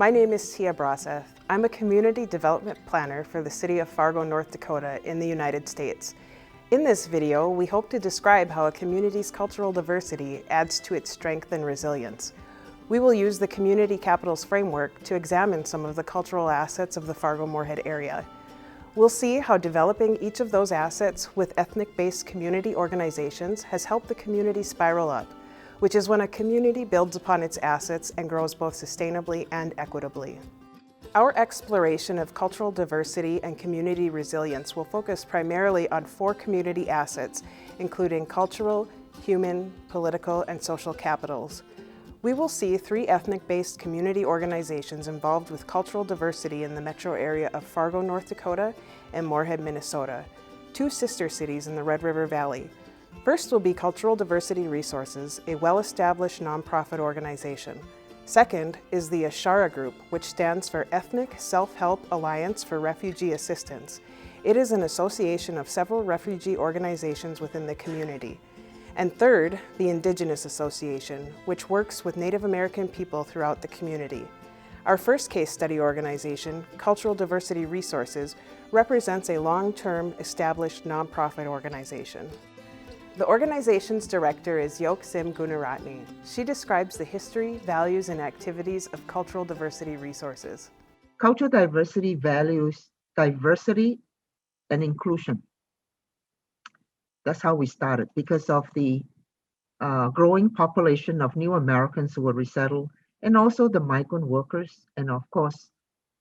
My name is Tia Braseth. I'm a community development planner for the city of Fargo, North Dakota in the United States. In this video, we hope to describe how a community's cultural diversity adds to its strength and resilience. We will use the Community Capitals framework to examine some of the cultural assets of the Fargo-Moorhead area. We'll see how developing each of those assets with ethnic-based community organizations has helped the community spiral up, which is when a community builds upon its assets and grows both sustainably and equitably. Our exploration of cultural diversity and community resilience will focus primarily on 4 community assets, including cultural, human, political, and social capitals. We will see 3 ethnic-based community organizations involved with cultural diversity in the metro area of Fargo, North Dakota, and Moorhead, Minnesota, 2 sister cities in the Red River Valley. First will be Cultural Diversity Resources, a well-established nonprofit organization. Second is the Ashara Group, which stands for Ethnic Self-Help Alliance for Refugee Assistance. It is an association of several refugee organizations within the community. And third, the Indigenous Association, which works with Native American people throughout the community. Our first case study organization, Cultural Diversity Resources, represents a long-term established nonprofit organization. The organization's director is Yoksim Gunaratne. She describes the history, values, and activities of Cultural Diversity Resources. Cultural diversity values diversity and inclusion. That's how we started, because of the growing population of new Americans who were resettled, and also the migrant workers. And of course,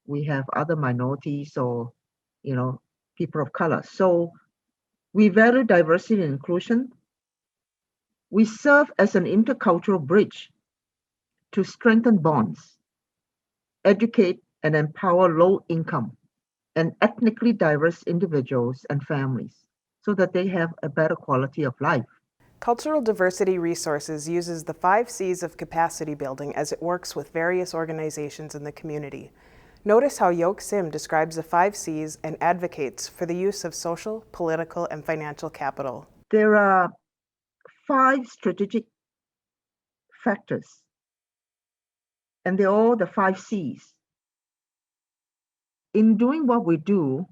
we have other minorities or, people of color. So we value diversity and inclusion. We serve as an intercultural bridge to strengthen bonds, educate and empower low-income and ethnically diverse individuals and families so that they have a better quality of life. Cultural Diversity Resources uses the 5 C's of capacity building as it works with various organizations in the community. Notice how Yoksim describes the 5 C's and advocates for the use of social, political, and financial capital. There are 5 strategic factors, and they're all the 5 C's. In doing what we do,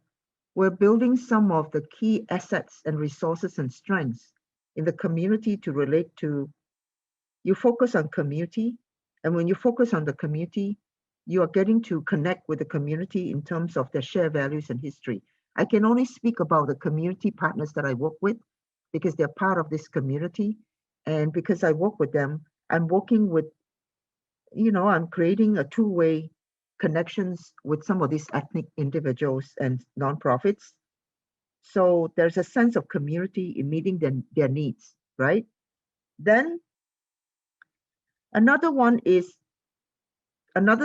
we're building some of the key assets and resources and strengths in the community to relate to. You focus on community, and when you focus on the community, you are getting to connect with the community in terms of their shared values and history. I can only speak about the community partners that I work with because they're part of this community. And because I work with them, I'm working with, I'm creating a 2-way connections with some of these ethnic individuals and nonprofits. So there's a sense of community in meeting their needs, right? Then another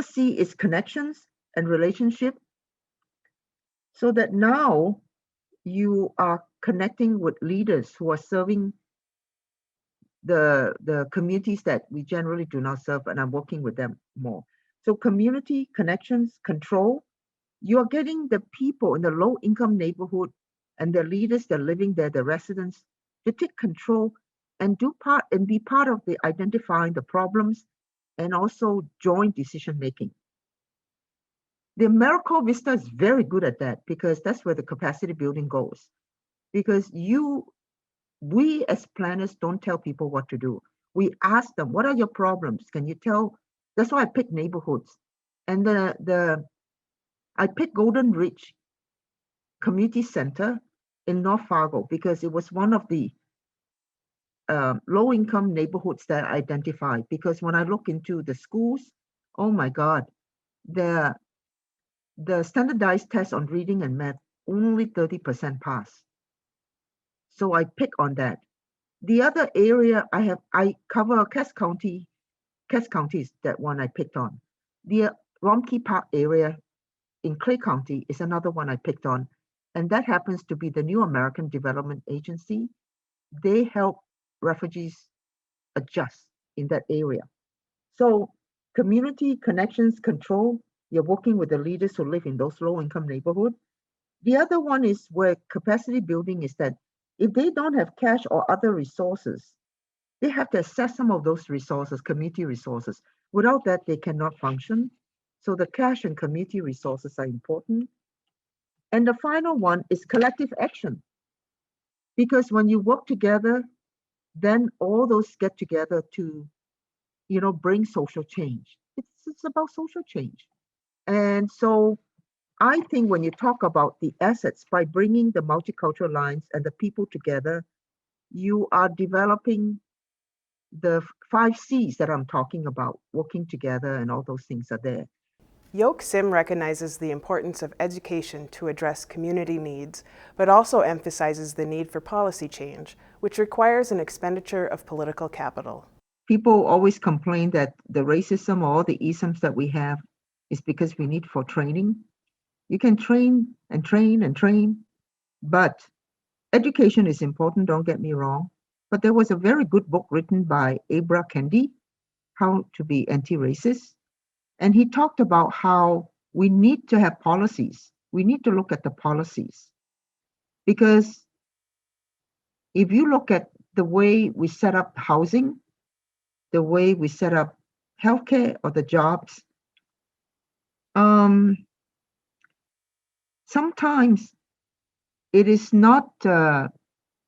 C is connections and relationship, so that now you are connecting with leaders who are serving the communities that we generally do not serve, and I'm working with them more. So community, connections, control, you're getting the people in the low-income neighborhood and the leaders that are living there, the residents, to take control and be part of the identifying the problems and also joint decision-making. The AmeriCorps Vista is very good at that because that's where the capacity building goes. Because we as planners don't tell people what to do. We ask them, what are your problems? Can you tell? That's why I pick neighborhoods. And I picked Golden Ridge Community Center in North Fargo because it was one of the low-income neighborhoods that I identified. Because when I look into the schools, oh my God, the standardized test on reading and math, only 30% pass. So I pick on that. The other area I cover Cass County. Cass County is that one I picked on. The Romkey Park area in Clay County is another one I picked on. And that happens to be the New American Development Agency. They help refugees adjust in that area. So community connections control, you're working with the leaders who live in those low-income neighborhoods. The other one is where capacity building is that if they don't have cash or other resources, they have to assess some of those resources, community resources. Without that, they cannot function. So the cash and community resources are important. And the final one is collective action. Because when you work together, then all those get together to, bring social change. It's about social change. And so I think when you talk about the assets, by bringing the multicultural lines and the people together, you are developing the 5 C's that I'm talking about, working together, and all those things are there. Yoke Sim recognizes the importance of education to address community needs, but also emphasizes the need for policy change, which requires an expenditure of political capital. People always complain that the racism or all the isms that we have is because we need for training. You can train and train and train, but education is important, don't get me wrong. But there was a very good book written by Abra Kendi, How to Be Anti-Racist. And he talked about how we need to have policies. We need to look at the policies. Because if you look at the way we set up housing, the way we set up healthcare or the jobs, sometimes it is not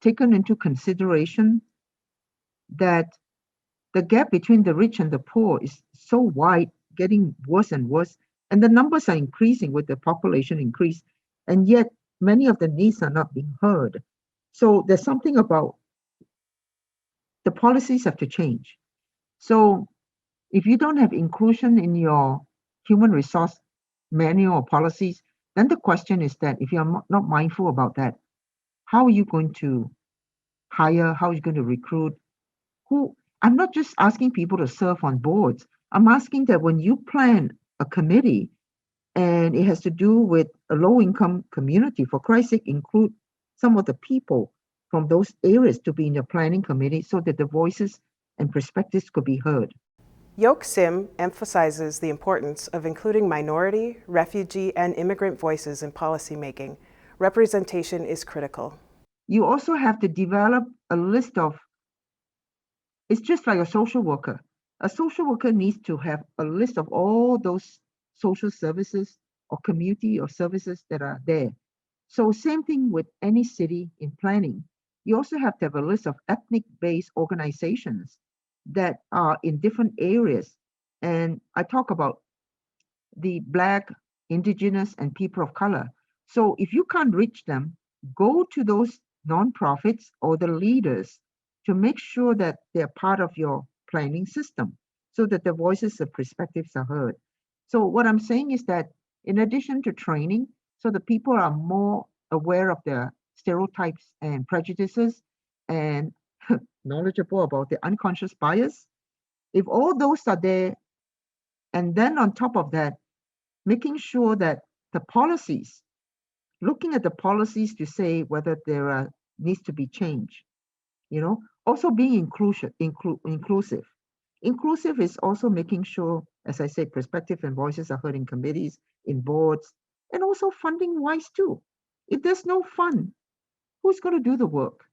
taken into consideration that the gap between the rich and the poor is so wide, getting worse and worse, and the numbers are increasing with the population increase, and yet many of the needs are not being heard. So there's something about the policies have to change. So if you don't have inclusion in your human resource manual or policies, then the question is that if you're not mindful about that, how are you going to hire? How are you going to recruit? Who? I'm not just asking people to serve on boards. I'm asking that when you plan a committee and it has to do with a low income community, for Christ's sake, include some of the people from those areas to be in the planning committee so that the voices and perspectives could be heard. Yoke Sim emphasizes the importance of including minority, refugee, and immigrant voices in policymaking. Representation is critical. You also have to develop a list of, it's just like a social worker. A social worker needs to have a list of all those social services or community or services that are there. So same thing with any city in planning. You also have to have a list of ethnic-based organizations that are in different areas. And I talk about the Black, Indigenous, and people of color. So if you can't reach them, go to those nonprofits or the leaders to make sure that they're part of your planning system so that the voices and perspectives are heard. So what I'm saying is that in addition to training, so the people are more aware of the stereotypes and prejudices and knowledgeable about the unconscious bias, if all those are there, and then on top of that, making sure that the policies, looking at the policies to say whether there are needs to be change, also being inclusive. Inclusive is also making sure, as I said, perspective and voices are heard in committees, in boards, and also funding wise too. If there's no fund, who's going to do the work?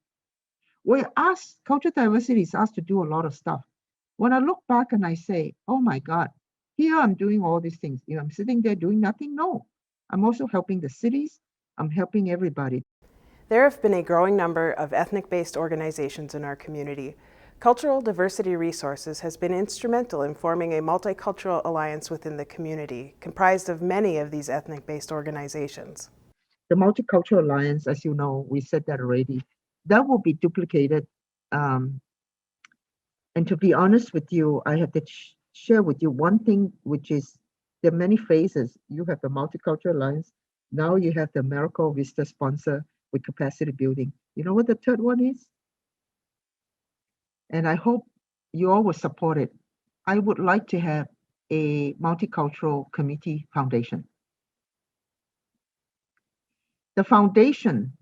We're asked, cultural diversity is asked to do a lot of stuff. When I look back and I say, oh my God, here I'm doing all these things. I'm sitting there doing nothing. No, I'm also helping the cities. I'm helping everybody. There have been a growing number of ethnic-based organizations in our community. Cultural Diversity Resources has been instrumental in forming a multicultural alliance within the community, comprised of many of these ethnic-based organizations. The Multicultural Alliance, as you know, we said that already, that will be duplicated. And to be honest with you, I have to share with you one thing, which is there are many phases. You have the Multicultural Alliance. Now you have the Miracle Vista sponsor with capacity building. You know what the third one is? And I hope you all will support it. I would like to have a multicultural community foundation. The foundation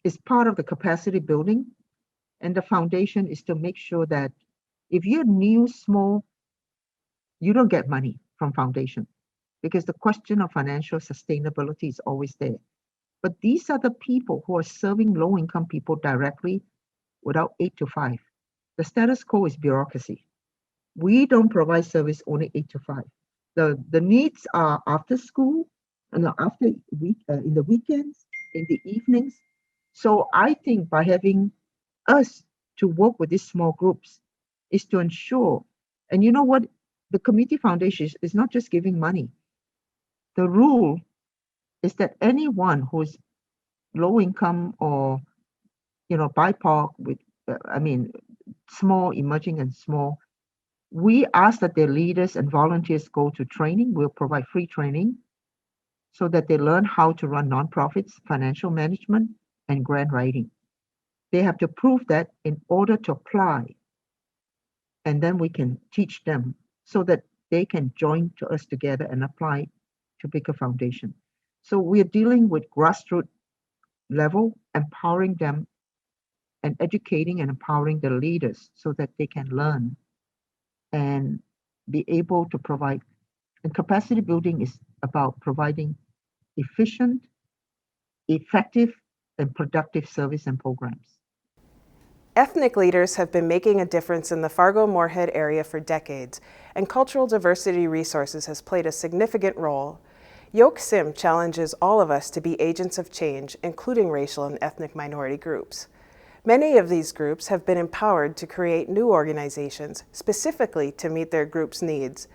is part of the capacity building, and the foundation is to make sure that if you're new, small, you don't get money from foundation because the question of financial sustainability is always there. But these are the people who are serving low-income people directly without 8 to 5. The status quo is bureaucracy. We don't provide service only 8 to 5. The needs are after school, and after week in the weekends, in the evenings. So I think by having us to work with these small groups is to ensure, and you know what, the community foundation is not just giving money. The rule is that anyone who's low income or BIPOC with, I mean, small, emerging and small, we ask that their leaders and volunteers go to training. We'll provide free training so that they learn how to run nonprofits, financial management, and grant writing. They have to prove that in order to apply, and then we can teach them so that they can join to us together and apply to bigger foundation. So we're dealing with grassroots level, empowering them and educating and empowering the leaders so that they can learn and be able to provide. And capacity building is about providing efficient, effective, and productive service and programs. Ethnic leaders have been making a difference in the Fargo-Moorhead area for decades, and cultural diversity resources has played a significant role. Yok Sim challenges all of us to be agents of change, including racial and ethnic minority groups. Many of these groups have been empowered to create new organizations, specifically to meet their group's needs.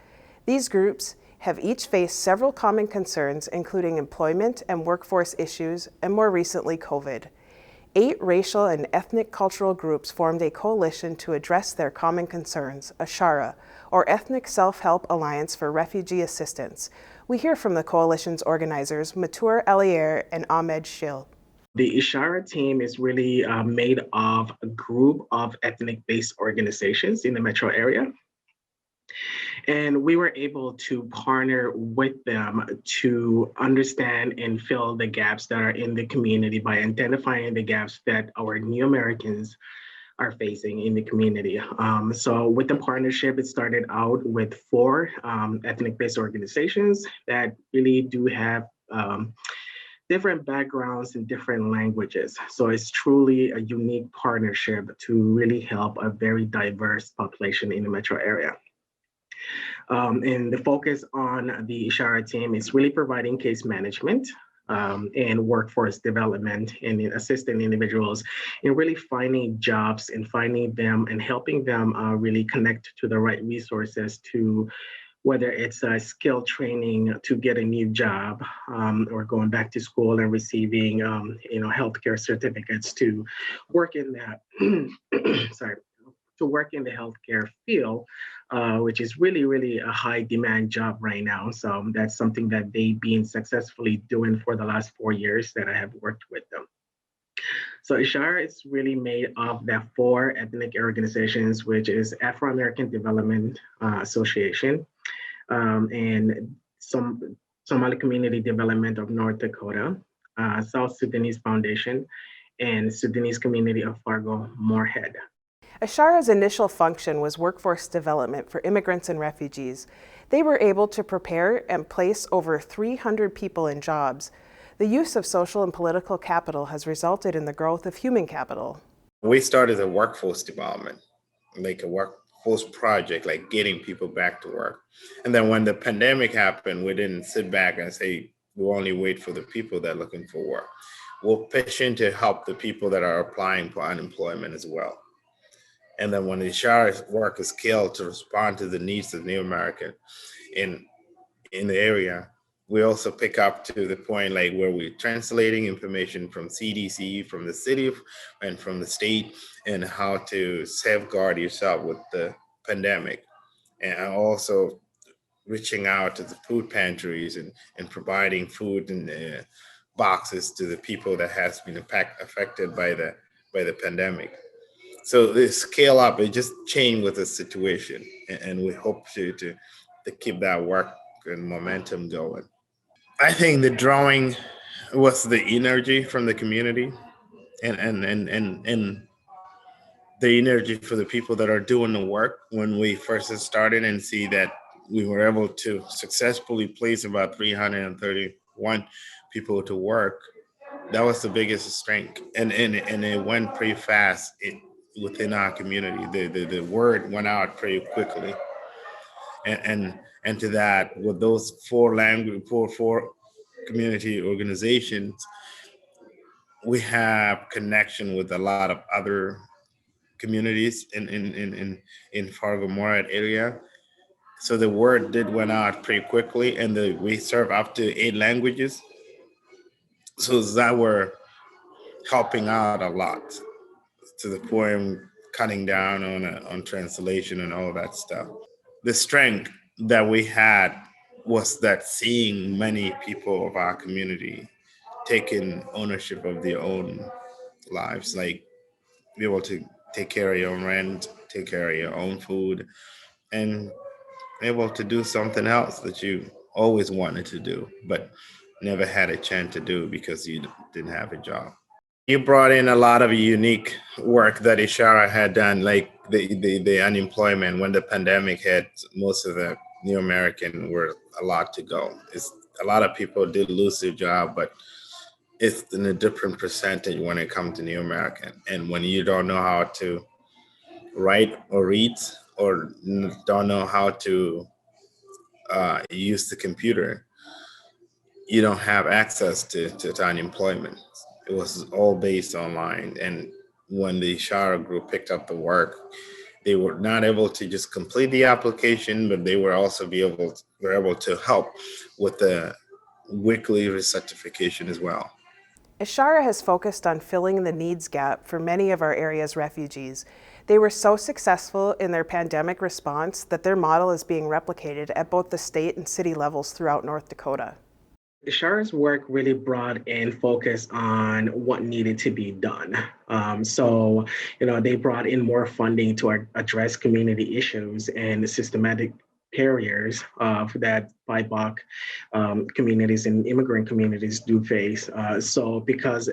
These groups have each faced several common concerns, including employment and workforce issues, and more recently, COVID. 8 racial and ethnic cultural groups formed a coalition to address their common concerns, ASHARA, or Ethnic Self-Help Alliance for Refugee Assistance. We hear from the coalition's organizers, Matur Elier and Ahmed Shil. The Ishara team is really made of a group of ethnic-based organizations in the metro area. And we were able to partner with them to understand and fill the gaps that are in the community by identifying the gaps that our new Americans are facing in the community. So with the partnership, it started out with 4 ethnic-based organizations that really do have different backgrounds and different languages. So it's truly a unique partnership to really help a very diverse population in the metro area. And the focus on the Ishara team is really providing case management and workforce development and assisting individuals in really finding jobs and finding them and helping them really connect to the right resources to whether it's a skill training to get a new job or going back to school and receiving healthcare certificates to work in that to work in the healthcare field, which is really, really a high demand job right now. So that's something that they've been successfully doing for the last 4 years that I have worked with them. So Ishara is really made of the 4 ethnic organizations, which is Afro-American Development Association and Somali Community Development of North Dakota, South Sudanese Foundation, and Sudanese Community of Fargo-Moorhead. Ashara's initial function was workforce development for immigrants and refugees. They were able to prepare and place over 300 people in jobs. The use of social and political capital has resulted in the growth of human capital. We started a workforce development, like a workforce project, like getting people back to work. And then when the pandemic happened, we didn't sit back and say, we'll only wait for the people that are looking for work. We'll pitch in to help the people that are applying for unemployment as well. And then when the Ishara work is scaled to respond to the needs of New American in the area, we also pick up to the point like where we're translating information from CDC, from the city and from the state, and how to safeguard yourself with the pandemic. And also reaching out to the food pantries and providing food and boxes to the people that has been affected by the pandemic. So the scale up, it just changed with the situation, and we hope to keep that work and momentum going. I think the drawing was the energy from the community and the energy for the people that are doing the work when we first started and see that we were able to successfully place about 331 people to work. That was the biggest strength, and it went pretty fast within our community. The word went out pretty quickly, and And to that, with those four community organizations, we have connection with a lot of other communities in Fargo-Moorhead area. So the word did went out pretty quickly, and we serve up to 8 languages. So that were helping out a lot, to the point cutting down on translation and all that stuff. The strength that we had was that seeing many people of our community taking ownership of their own lives, like be able to take care of your own rent, take care of your own food, and able to do something else that you always wanted to do, but never had a chance to do because you didn't have a job. You brought in a lot of unique work that Ishara had done, like the unemployment. When the pandemic hit, most of the New American were a lot to go. A lot of people did lose their job, but it's in a different percentage when it comes to New American. And when you don't know how to write or read, or don't know how to use the computer, you don't have access to unemployment. It was all based online. And when the Ishara group picked up the work, they were not able to just complete the application, but they were also were able to help with the weekly recertification as well. Ishara has focused on filling the needs gap for many of our area's refugees. They were so successful in their pandemic response that their model is being replicated at both the state and city levels throughout North Dakota. Ishara's work really brought in focus on what needed to be done. They brought in more funding to address community issues and systematic barriers that BIPOC communities and immigrant communities do face. Because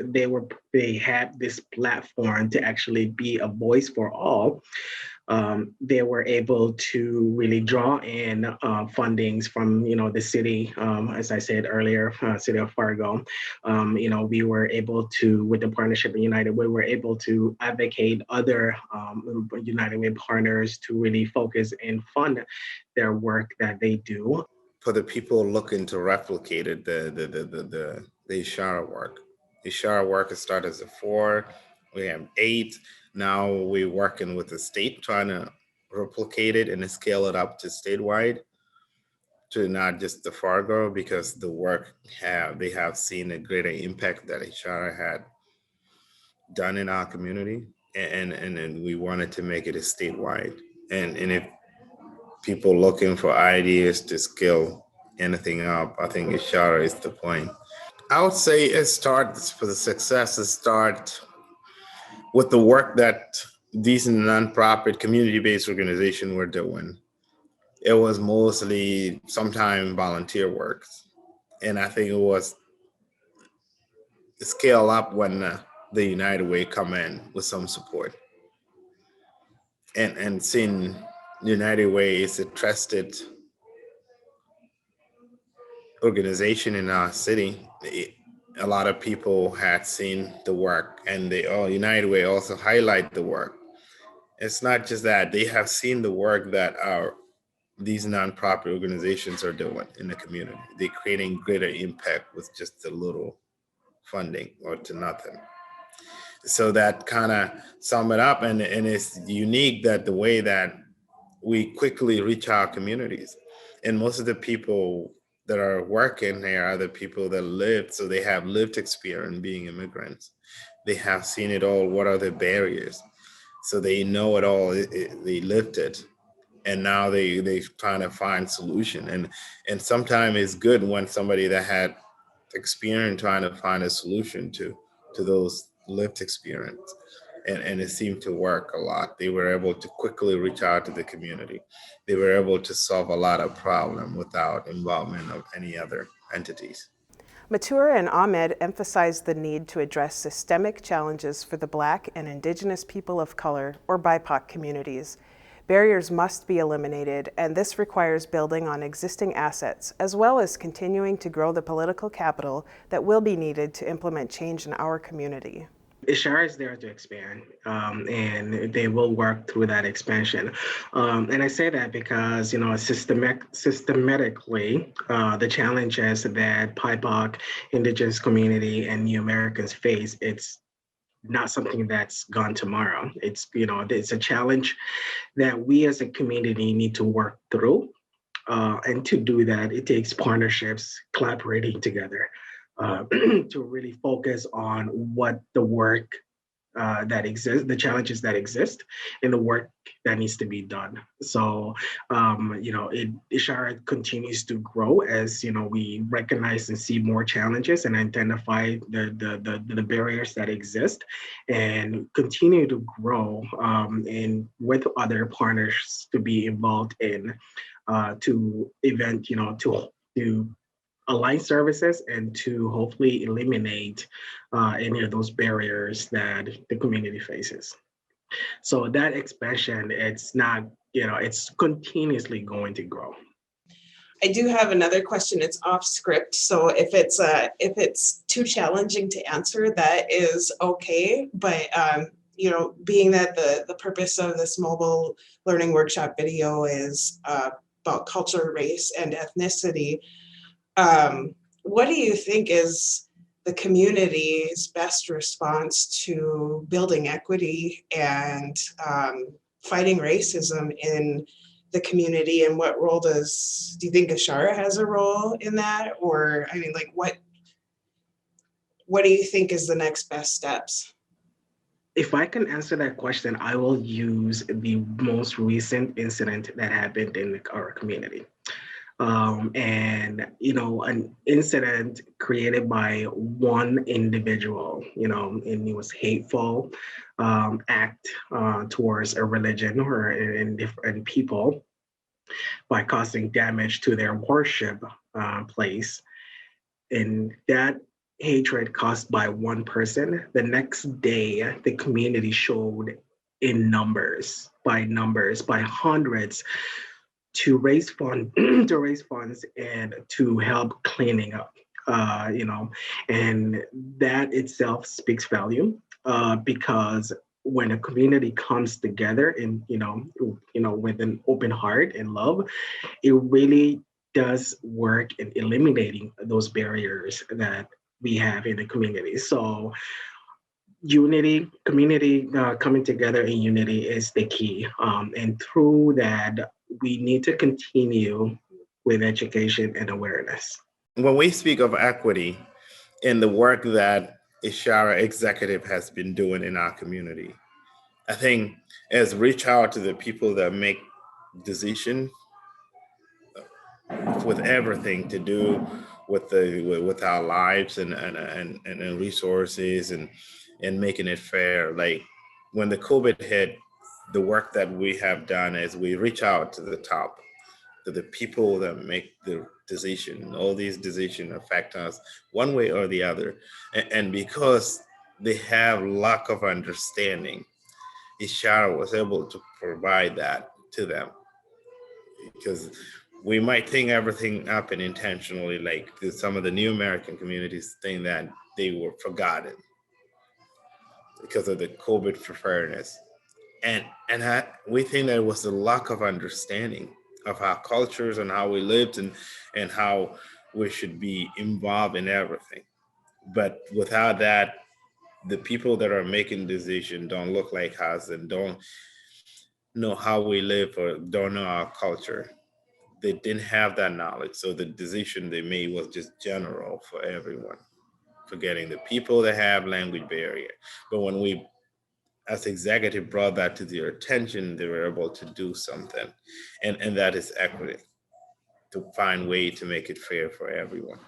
they had this platform to actually be a voice for all, they were able to really draw in fundings from the city, as I said earlier, city of Fargo. We were able to, with the partnership of United Way, we were able to advocate other United Way partners to really focus and fund their work that they do. For the people looking to replicate it, the Ishara work. The Ishara work has started as a 4, we have 8. Now we're working with the state, trying to replicate it and scale it up to statewide, to not just the Fargo, because the work they have seen a greater impact that Ishara had done in our community, and we wanted to make it a statewide. And if people looking for ideas to scale anything up, I think Ishara is the point. I would say it starts for the success. It start with the work that these nonprofit community-based organizations were doing. It was mostly sometimes volunteer work, and I think it was scale up when the United Way come in with some support, and seeing United Way is a trusted organization in our city. A lot of people had seen the work, and United Way also highlight the work. It's not just that, they have seen the work that these nonprofit organizations are doing in the community. They're creating greater impact with just a little funding or to nothing. So that kind of sum it up, and it's unique that the way that we quickly reach our communities. And most of the people that are working here are the people that live, so they have lived experience being immigrants. They have seen it all. What are the barriers? So they know it all. They lived it, and now they trying to find solution. And sometimes it's good when somebody that had experience trying to find a solution to those lived experience. And it seemed to work a lot. They were able to quickly reach out to the community. They were able to solve a lot of problems without involvement of any other entities. Matura and Ahmed emphasized the need to address systemic challenges for the Black and Indigenous people of color, or BIPOC communities. Barriers must be eliminated, and this requires building on existing assets, as well as continuing to grow the political capital that will be needed to implement change in our community. Ishara is there to expand, and they will work through that expansion. And I say that because, systematically, the challenges that PIPOC, Indigenous community, and New Americans face, it's not something that's gone tomorrow. It's a challenge that we as a community need to work through. And to do that, it takes partnerships, collaborating together, to really focus on what the work that exists, the challenges that exist, and the work that needs to be done. So, Ishara continues to grow as we recognize and see more challenges and identify the barriers that exist, and continue to grow, and with other partners to be involved in to align services and to hopefully eliminate any of those barriers that the community faces. So that expansion, it's not, it's continuously going to grow. I do have another question. It's off script, so if it's too challenging to answer, that is okay. But being that the purpose of this mobile learning workshop video is about culture, race, and ethnicity, what do you think is the community's best response to building equity and fighting racism in the community, and what role do you think Ashara has a role in that? Or, I mean, like, what do you think is the next best steps? If I can answer that question, I will use the most recent incident that happened in our community. And an incident created by one individual, and it was hateful act towards a religion or in different people by causing damage to their worship place. And that hatred caused by one person, the next day the community showed in numbers, by hundreds, to raise funds and to help cleaning up, and that itself speaks value, because when a community comes together and with an open heart and love, it really does work in eliminating those barriers that we have in the community. So community coming together in unity is the key. And through that, we need to continue with education and awareness. When we speak of equity in the work that Ishara Executive has been doing in our community, I think is reach out to the people that make decisions with everything to do with our lives and resources and making it fair. Like when the COVID hit, the work that we have done is we reach out to the top, to the people that make the decision. All these decisions affect us one way or the other. And because they have lack of understanding, Ishara was able to provide that to them. Because we might think everything happened intentionally, like some of the New American communities think that they were forgotten because of the COVID preparedness. And we think that it was the lack of understanding of our cultures and how we lived and how we should be involved in everything. But without that, the people that are making decisions don't look like us and don't know how we live or don't know our culture. They didn't have that knowledge. So the decision they made was just general for everyone, forgetting the people that have language barrier. But when we, as executive, brought that to their attention, they were able to do something. And that is equity, to find way to make it fair for everyone.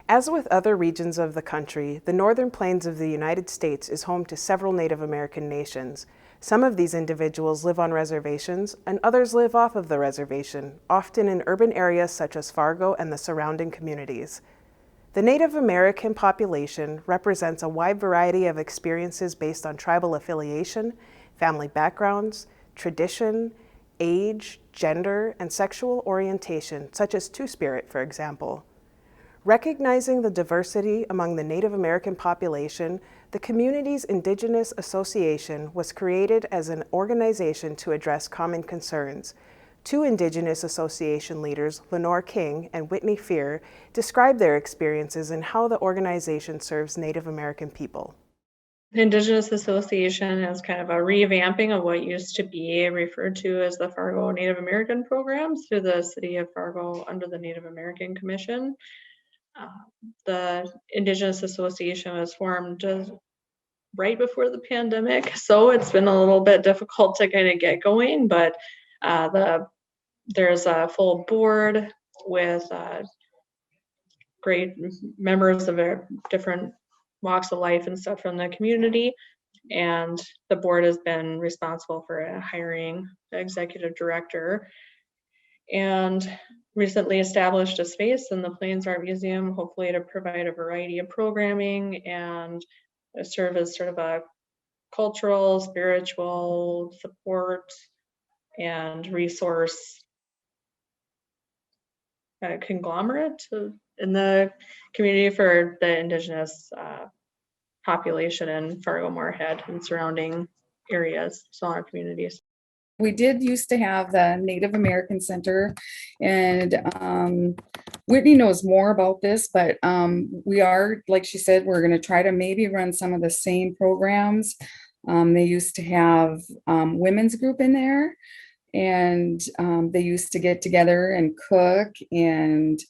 As with other regions of the country, the Northern Plains of the United States is home to several Native American nations. Some of these individuals live on reservations, and others live off of the reservation, often in urban areas such as Fargo and the surrounding communities. The Native American population represents a wide variety of experiences based on tribal affiliation, family backgrounds, tradition, age, gender, and sexual orientation, such as Two-Spirit, for example. Recognizing the diversity among the Native American population, the community's Indigenous Association was created as an organization to address common concerns. Two Indigenous Association leaders, Lenore King and Whitney Fear, described their experiences and how the organization serves Native American people. The Indigenous Association is kind of a revamping of what used to be referred to as the Fargo Native American programs through the City of Fargo under the Native American Commission. The Indigenous Association was formed right before the pandemic, so it's been a little bit difficult to kind of get going, but there's a full board with great members of different walks of life and stuff from the community, and the board has been responsible for hiring the executive director, and recently established a space in the Plains Art Museum, hopefully to provide a variety of programming and serve as sort of a cultural, spiritual support and resource conglomerate in the community for the Indigenous population in Fargo-Moorhead and surrounding areas, smaller communities. We did used to have the Native American Center, and Whitney knows more about this, but we are, like she said, we're going to try to maybe run some of the same programs. They used to have women's group in there, and they used to get together and cook and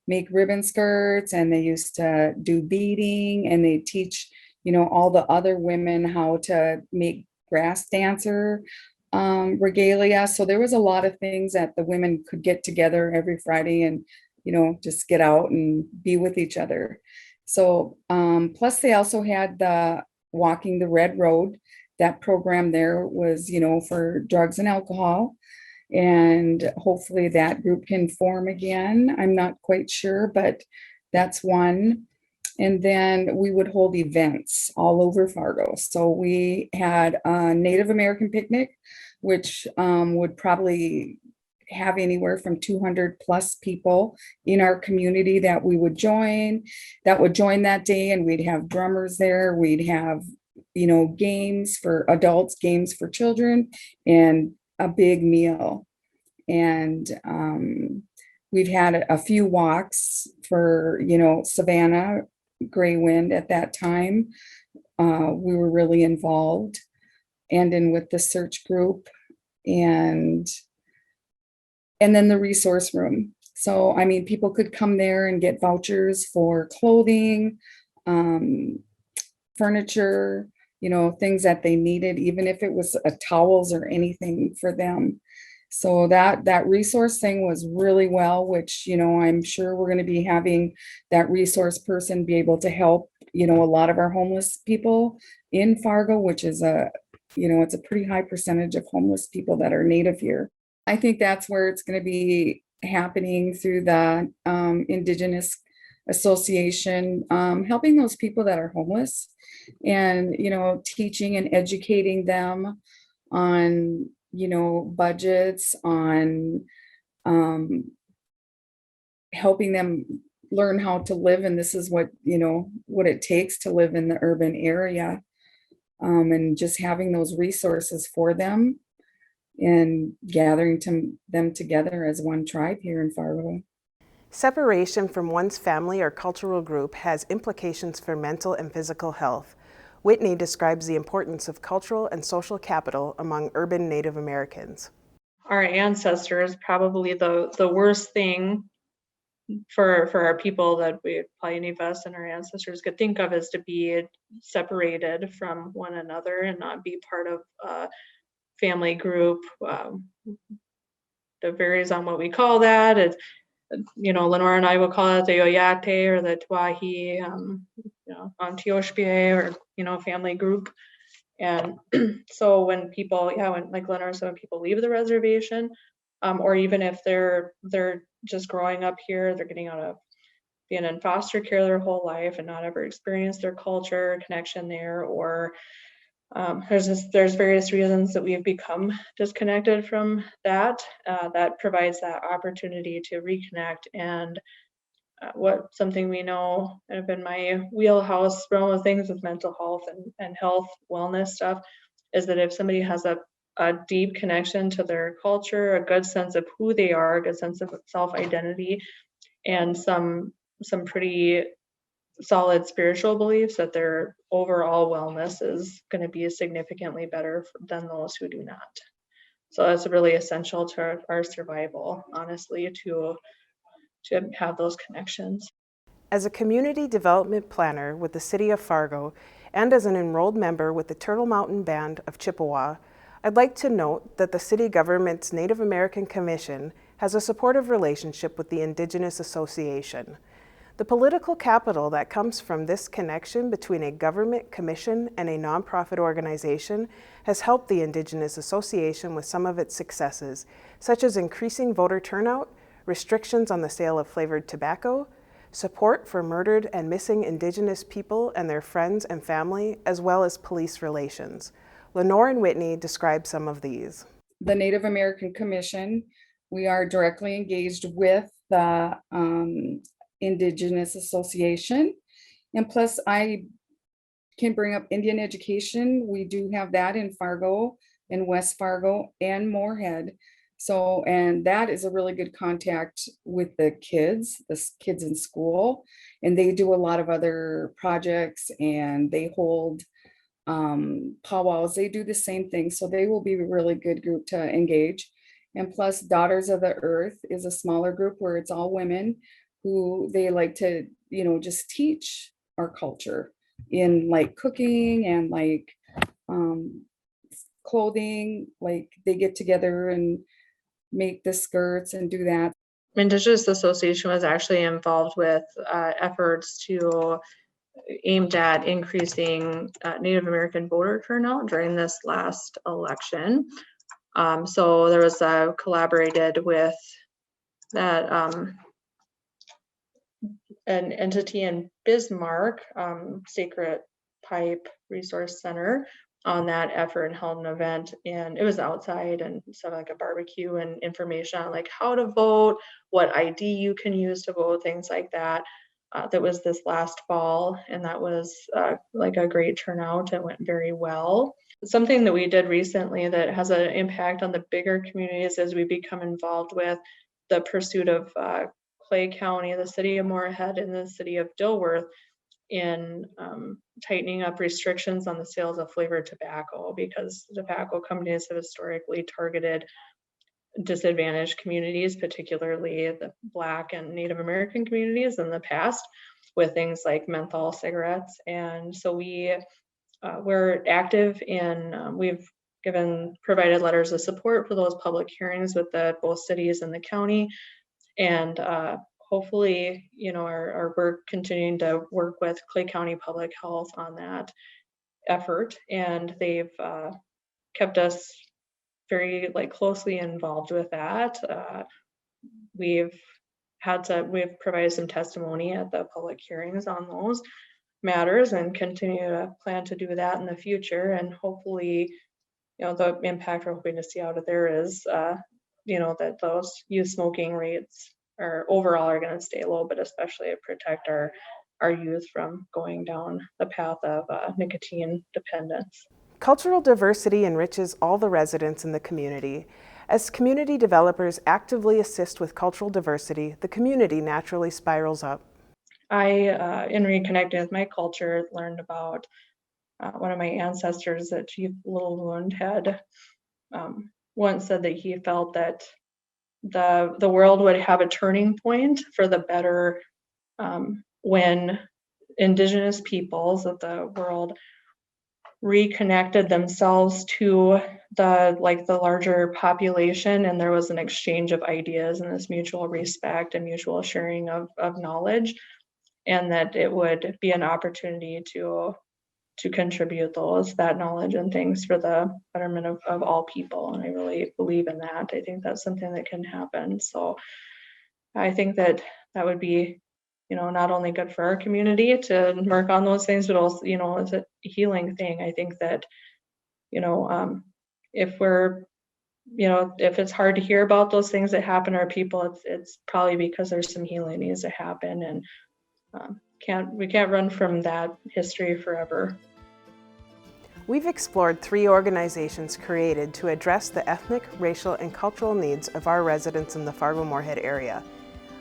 make ribbon skirts, and they used to do beading, and they teach, all the other women how to make grass dancer regalia. So there was a lot of things that the women could get together every Friday and, just get out and be with each other. So plus they also had the Walking the Red Road. That program there was, for drugs and alcohol. And hopefully that group can form again. I'm not quite sure, but that's one. And then we would hold events all over Fargo. So we had a Native American picnic, which would probably have anywhere from 200 plus people in our community that we would join, that day. And we'd have drummers there. We'd have, games for adults, games for children, and a big meal. And we've had a few walks for, Savannah, Gray Wind at that time. We were really involved, and in with the search group, and then the resource room. So, people could come there and get vouchers for clothing, furniture, things that they needed, even if it was towels or anything for them. So that resource thing was really well, which, I'm sure we're going to be having that resource person be able to help, a lot of our homeless people in Fargo, which is it's a pretty high percentage of homeless people that are native here. I think that's where it's going to be happening through the Indigenous Association, helping those people that are homeless and, teaching and educating them on, budgets, on helping them learn how to live. And this is what, what it takes to live in the urban area, and just having those resources for them and gathering them together as one tribe here in Fargo. Separation from one's family or cultural group has implications for mental and physical health. Whitney describes the importance of cultural and social capital among urban Native Americans. Our ancestors, probably the worst thing for our people that probably any of us and our ancestors could think of is to be separated from one another and not be part of a family group. It varies on what we call that. It's, Lenore and I will call it the Oyate or the Twahi, on Tioshpie or, family group. And so when people, like Lenore said, when people leave the reservation, or even if they're just growing up here, they're getting out of being in foster care their whole life and not ever experienced their culture connection there, or there's various reasons that we've become disconnected from that. That provides that opportunity to reconnect and something we know kind of in my wheelhouse realm of things with mental health and health wellness stuff is that if somebody has a deep connection to their culture, a good sense of who they are, a good sense of self-identity, and some pretty solid spiritual beliefs, that their overall wellness is going to be significantly better than those who do not. So that's really essential to our survival, honestly, to have those connections. As a community development planner with the City of Fargo and as an enrolled member with the Turtle Mountain Band of Chippewa, I'd like to note that the city government's Native American Commission has a supportive relationship with the Indigenous Association. The political capital that comes from this connection between a government commission and a nonprofit organization has helped the Indigenous Association with some of its successes, such as increasing voter turnout, restrictions on the sale of flavored tobacco, support for murdered and missing Indigenous people and their friends and family, as well as police relations. Lenore and Whitney describe some of these. The Native American Commission, we are directly engaged with the Indigenous Association. And plus I can bring up Indian education. We do have that in Fargo, in West Fargo and Moorhead. So, and that is a really good contact with the kids in school, and they do a lot of other projects and they hold powwows. They do the same thing. So they will be a really good group to engage. And plus Daughters of the Earth is a smaller group where it's all women who they like to, just teach our culture in like cooking and like clothing. Like they get together and make the skirts and do that. Indigenous Association was actually involved with efforts aimed at increasing Native American voter turnout during this last election. So there was collaborated with that an entity in Bismarck, Sacred Pipe Resource Center, on that effort and held an event, and it was outside and stuff like a barbecue and information on like how to vote, what ID you can use to vote, things like that. That was this last fall, and that was like a great turnout. It went very well. Something that we did recently that has an impact on the bigger communities as we become involved with the pursuit of Clay County, the city of Moorhead, and the city of Dilworth in tightening up restrictions on the sales of flavored tobacco, because tobacco companies have historically targeted disadvantaged communities, particularly the Black and Native American communities in the past, with things like menthol cigarettes. And so we're active in, we've provided letters of support for those public hearings with both cities and the county. And hopefully, we're continuing to work with Clay County Public Health on that effort, and they've kept us very closely involved with that. We've provided some testimony at the public hearings on those matters, and continue to plan to do that in the future. And hopefully, the impact we're hoping to see out of there is, that those youth smoking rates overall are going to stay low, but especially protect our youth from going down the path of nicotine dependence. Cultural diversity enriches all the residents in the community. As community developers actively assist with cultural diversity, the community naturally spirals up. I, in reconnecting with my culture, learned about one of my ancestors, that Chief Little Wound had once said that he felt that the world would have a turning point for the better when Indigenous peoples of the world reconnected themselves to the larger population, and there was an exchange of ideas and this mutual respect and mutual sharing of knowledge, and that it would be an opportunity to contribute that knowledge and things for the betterment of all people. And I really believe in that. I think that's something that can happen. So I think that would be, not only good for our community to work on those things, but also, as a healing thing. I think that, if we're if it's hard to hear about those things that happen to our people, it's probably because there's some healing needs to happen, and we can't run from that history forever. We've explored 3 organizations created to address the ethnic, racial, and cultural needs of our residents in the Fargo-Moorhead area.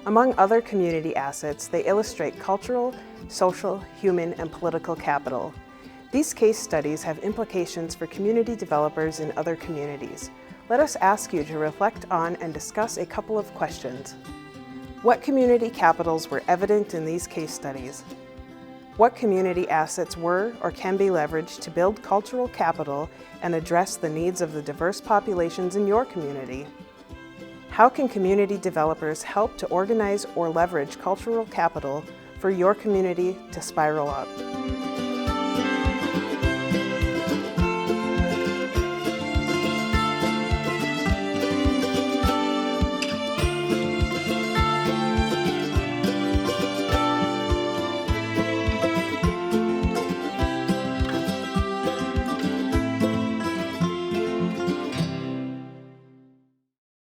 Among other community assets, they illustrate cultural, social, human, and political capital. These case studies have implications for community developers in other communities. Let us ask you to reflect on and discuss a couple of questions. What community capitals were evident in these case studies? What community assets were or can be leveraged to build cultural capital and address the needs of the diverse populations in your community? How can community developers help to organize or leverage cultural capital for your community to spiral up?